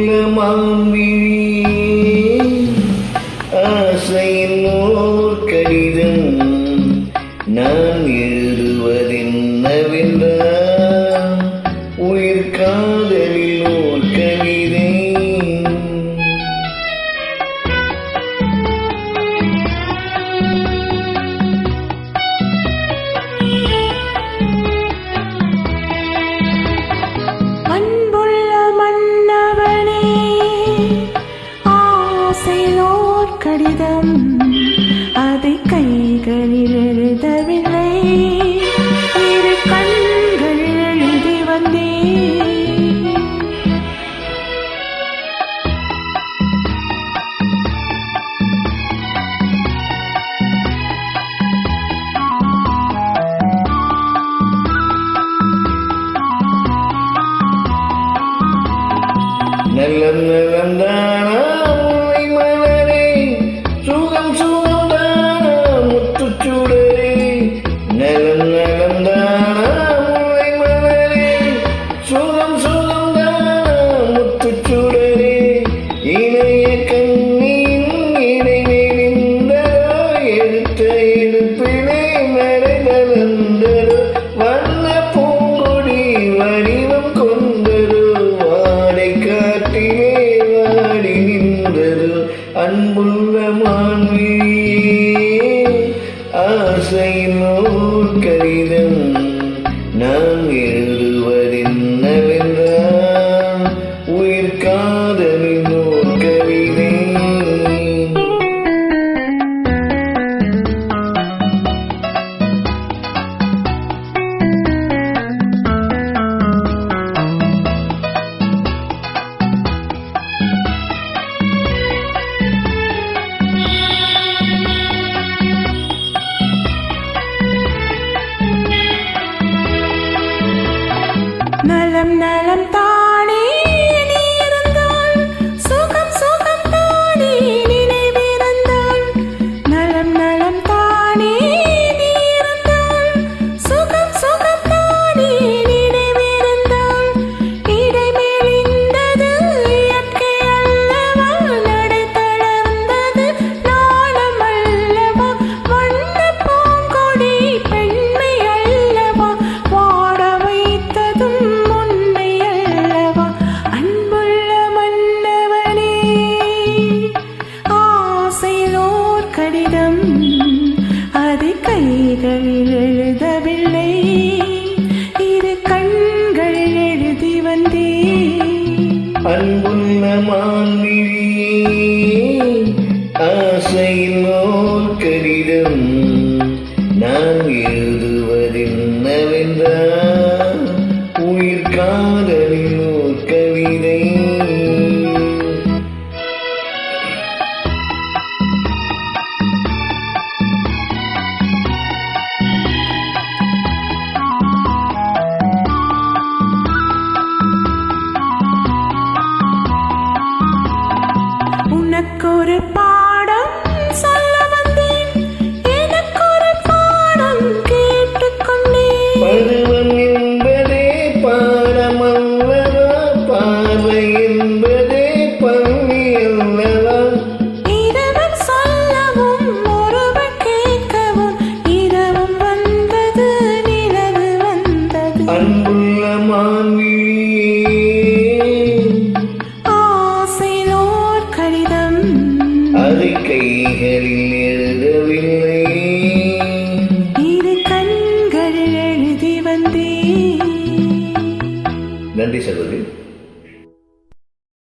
அன்புள்ள மான்விழியே ஆசையின் ஓர் கடிதம் நான் எழுதுவதென்னவென்றால் உயிர் காதலில் ஓர் கவிதை. அன்புள்ள மன்னவனே ஆசையோர் கடிதம் அதை கைகளில் எழுதவில்லை இரு கண்கள் எழுதி வந்தேன். நலம் நலம் தானா முல்லை மலரே சுகம் சுகம் தானா முத்துச்சுடரே. நலம் நலம் தானா முல்லை மலரே சுகம் சுகம் தானா முத்துச்சுடரே. இணைய கண்ணின் இடை நெறிந்தரோ எடுத்த எடுப்பிலே நடை நடந்தரோ வண்ண பூங்கொடி வடிவம் கொண்டரோ வாடை காட்டிலே வாடி நின்றதோ. அன்புள்ள மான்விழியே ஆசையின் ஓர் கடிதம் நான் எழுதுவதென்னவென்றால் உயிர் காதலின் ஓர் கவிதை. நலம் நலம் தானே நீ இருந்தால் சுகம் சுகம் தானே நினைவிருந்தால். நலம் நலம் தானே நீ இருந்தால் சுகம் சுகம் தானே நினைவிருந்தால். இடைமெலிந்தது இயற்கை அல்லவா நடை தளர்ந்தது நாணம் அல்லவா வண்ண பூங்கொடி பெண்மை அல்லவா வாட வைத்ததும் உன்னை அல்லவா. அன்புள்ள மன்னவனே ஆசையோர் கடிதம் அதை கைகளில் எழுதவில்லை இரு கண்கள் எழுதி வந்தேன். அன்புள்ள மான்விழியே ஆசையின் ஓர் கடிதம் நான் எழுதுவதென்னவென்றால் உயிர் காதலின் ஓர் கவிதை. உனக்கொரு